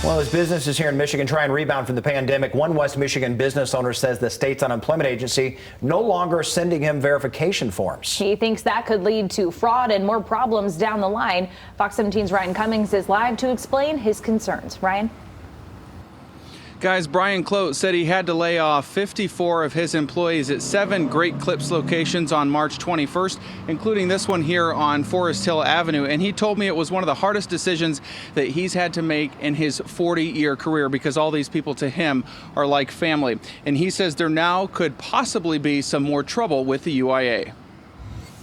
Well, as businesses here in Michigan try and rebound from the pandemic, one West Michigan business owner says the state's unemployment agency no longer sending him verification forms. He thinks that could lead to fraud and more problems down the line. Fox 17's Ryan Cummings is live to explain his concerns. Ryan? Guys, Brian Clote said he had to lay off 54 of his employees at 7 Great Clips locations on March 21st, including this one here on Forest Hill Avenue. And he told me it was one of the hardest decisions that he's had to make in his 40-year career because all these people to him are like family. And he says there now could possibly be some more trouble with the UIA.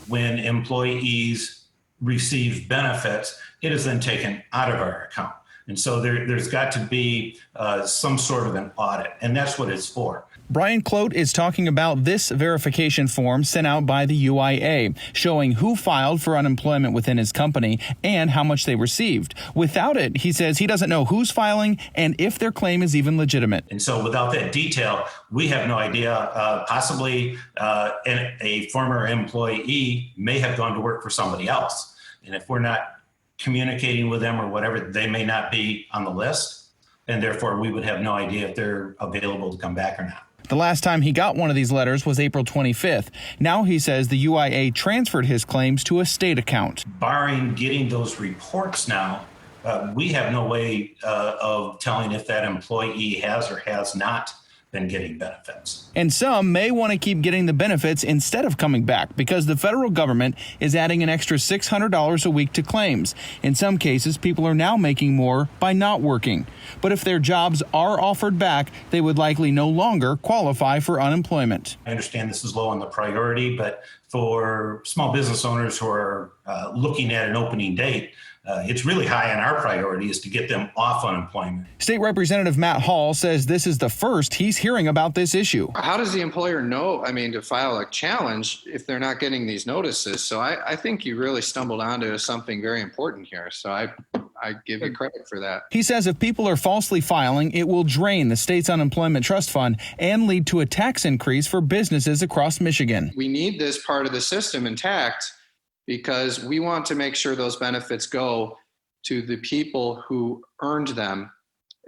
When employees receive benefits, it is then taken out of our account. And so there's got to be some sort of an audit, and that's what it's for. Brian Clote is talking about this verification form sent out by the UIA, showing who filed for unemployment within his company and how much they received. Without it, he says he doesn't know who's filing and if their claim is even legitimate. And so without that detail, we have no idea. Possibly a former employee may have gone to work for somebody else. And if we're not communicating with them or whatever, they may not be on the list, and therefore we would have no idea if they're available to come back or not. The last time he got one of these letters was April 25th. Now he says the UIA transferred his claims to a state account. Barring getting those reports now, we have no way of telling if that employee has or has not been getting benefits. And some may want to keep getting the benefits instead of coming back because the federal government is adding an extra $600 a week to claims. In some cases, people are now making more by not working. But if their jobs are offered back, they would likely no longer qualify for unemployment. I understand this is low on the priority, but for small business owners who are looking at an opening date, it's really high on our priority is to get them off unemployment. State Representative Matt Hall says this is the first he's hearing about this issue. How does the employer know, to file a challenge if they're not getting these notices? So I think you really stumbled onto something very important here. So I give you credit for that. He says if people are falsely filing, it will drain the state's unemployment trust fund and lead to a tax increase for businesses across Michigan. We need this part of the system intact because we want to make sure those benefits go to the people who earned them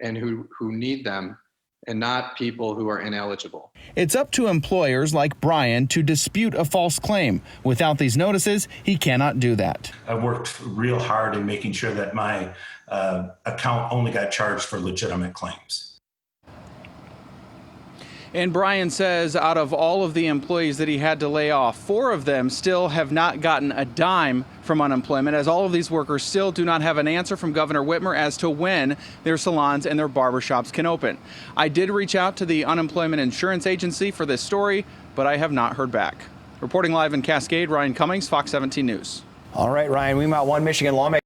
and who need them, and not people who are ineligible. It's up to employers like Brian to dispute a false claim. Without these notices, he cannot do that. I worked real hard in making sure that my account only got charged for legitimate claims. And Brian says out of all of the employees that he had to lay off, 4 of them still have not gotten a dime from unemployment, as all of these workers still do not have an answer from Governor Whitmer as to when their salons and their barbershops can open. I did reach out to the Unemployment Insurance Agency for this story, but I have not heard back. Reporting live in Cascade, Ryan Cummings, Fox 17 News. All right, Ryan, we met one Michigan lawmaker.